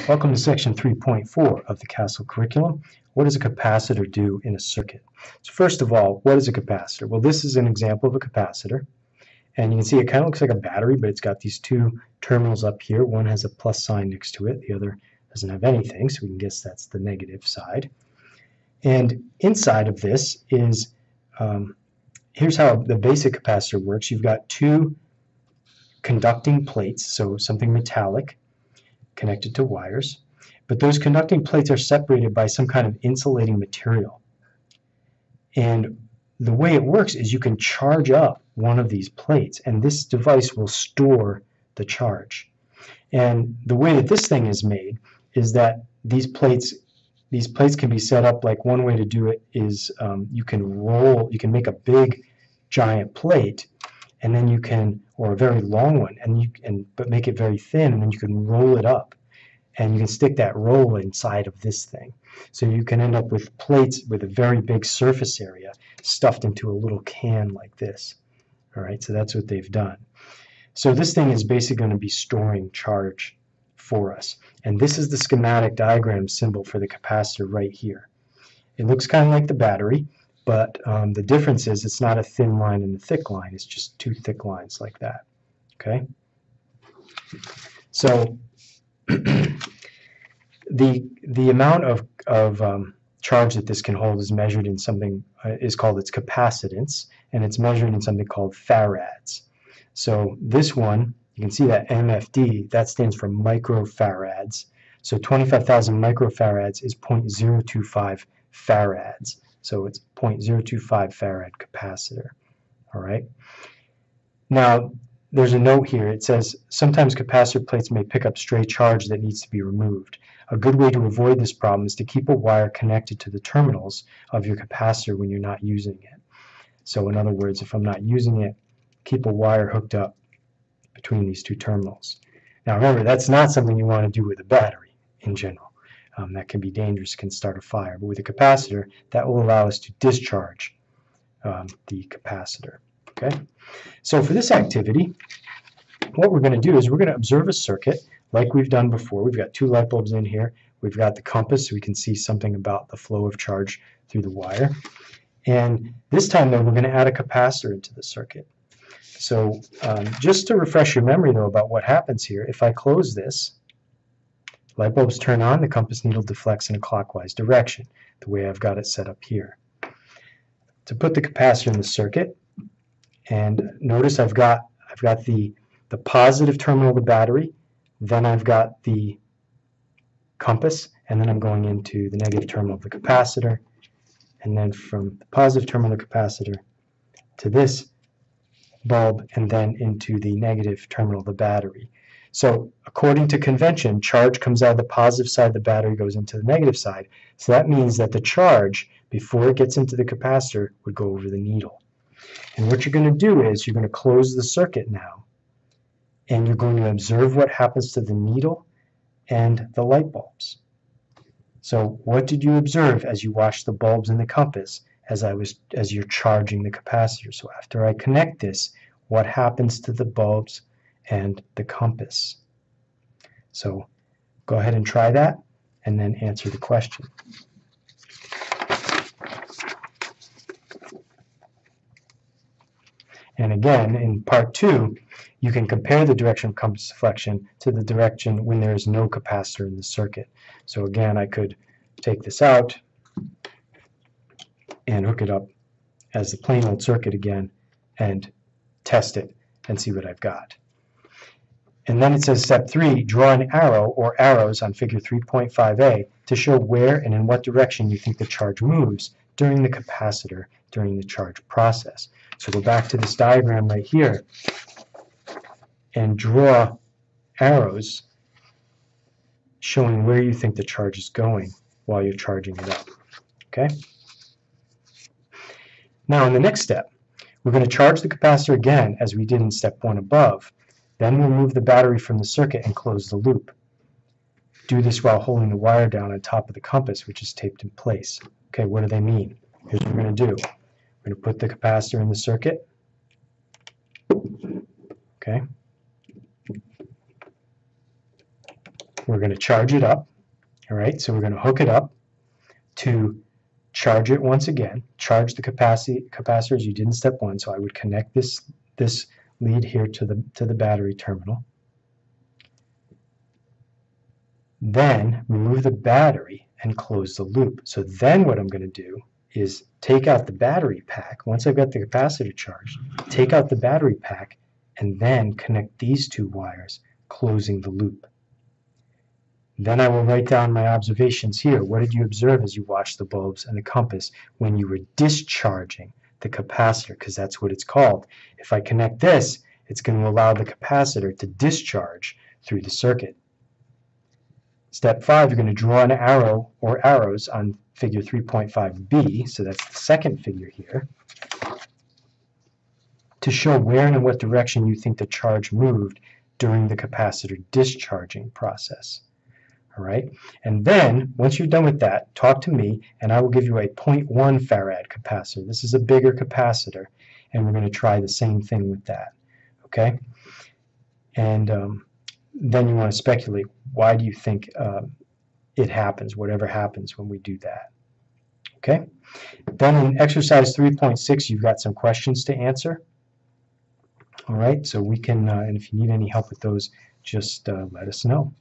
Welcome to section 3.4 of the CASEL curriculum. What does a capacitor do in a circuit? So first of all, what is a capacitor? Well, this is an example of a capacitor. And you can see it kind of looks like a battery, but it's got these two terminals up here. One has a plus sign next to it. The other doesn't have anything, so we can guess that's the negative side. And inside of this is, here's how the basic capacitor works. You've got two conducting plates, so something metallic, connected to wires, but those conducting plates are separated by some kind of insulating material. And the way it works is you can charge up one of these plates, and this device will store the charge. And the way that this thing is made is that these plates can be set up like one way to do it is you can make a big giant plate, and then you can, or a very long one, but make it very thin, and then you can roll it up, and you can stick that roll inside of this thing. So you can end up with plates with a very big surface area stuffed into a little can like this. All right, so that's what they've done. So this thing is basically going to be storing charge for us. And this is the schematic diagram symbol for the capacitor right here. It looks kind of like the battery, but the difference is it's not a thin line and a thick line. It's just two thick lines like that. Okay? So the amount of charge that this can hold is measured in something is called its capacitance, and it's measured in something called farads. So this one, you can see that MFD, that stands for microfarads. So 25,000 microfarads is 0.025 farads. So it's 0.025 farad capacitor. All right. Now, there's a note here. It says, sometimes capacitor plates may pick up stray charge that needs to be removed. A good way to avoid this problem is to keep a wire connected to the terminals of your capacitor when you're not using it. So in other words, if I'm not using it, keep a wire hooked up between these two terminals. Now remember, that's not something you want to do with a battery in general. That can be dangerous, can start a fire. But with a capacitor, that will allow us to discharge the capacitor. Okay? So for this activity, what we're going to do is we're going to observe a circuit like we've done before. We've got two light bulbs in here. We've got the compass so we can see something about the flow of charge through the wire. And this time, though, we're going to add a capacitor into the circuit. So just to refresh your memory, though, about what happens here, if I close this, light bulbs turn on, the compass needle deflects in a clockwise direction, the way I've got it set up here. To put the capacitor in the circuit, and notice I've got the positive terminal of the battery, then I've got the compass, and then I'm going into the negative terminal of the capacitor, and then from the positive terminal of the capacitor to this bulb, and then into the negative terminal of the battery. So according to convention, charge comes out of the positive side of the battery, goes into the negative side. So that means that the charge, before it gets into the capacitor, would go over the needle. And what you're going to do is you're going to close the circuit now, and you're going to observe what happens to the needle and the light bulbs. So what did you observe as you watched the bulbs and the compass as you're charging the capacitor? So after I connect this, what happens to the bulbs and the compass? So go ahead and try that and then answer the question. And again, in part 2, you can compare the direction of compass deflection to the direction when there is no capacitor in the circuit. So again, I could take this out and hook it up as the plain old circuit again and test it and see what I've got. And then it says step 3, draw an arrow or arrows on figure 3.5a to show where and in what direction you think the charge moves during the capacitor during the charge process. So go back to this diagram right here and draw arrows showing where you think the charge is going while you're charging it up. Okay? Now in the next step, we're going to charge the capacitor again as we did in step 1 above. Then we'll move the battery from the circuit and close the loop. Do this while holding the wire down on top of the compass, which is taped in place. Okay, what do they mean? Here's what we're going to do. We're going to put the capacitor in the circuit. Okay. we're going to charge it up. All right, so we're going to hook it up to charge it once again, charge the capacitor as you did in step 1. So I would connect this lead here to the battery terminal. Then remove the battery and close the loop. So then what I'm going to do is take out the battery pack. Once I've got the capacitor charged, take out the battery pack and then connect these 2 wires, closing the loop. Then I will write down my observations here. What did you observe as you watched the bulbs and the compass when you were discharging the capacitor? Because that's what it's called. If I connect this, it's going to allow the capacitor to discharge through the circuit. Step 5, you're going to draw an arrow or arrows on figure 3.5b, so that's the second figure here, to show where and in what direction you think the charge moved during the capacitor discharging process. All right, and then once you're done with that, talk to me and I will give you a 0.1 farad capacitor. This is a bigger capacitor, and we're going to try the same thing with that. Okay, and then you want to speculate, why do you think it happens, whatever happens when we do that? Okay, then in exercise 3.6 you've got some questions to answer. All right, so we can, and if you need any help with those, just let us know.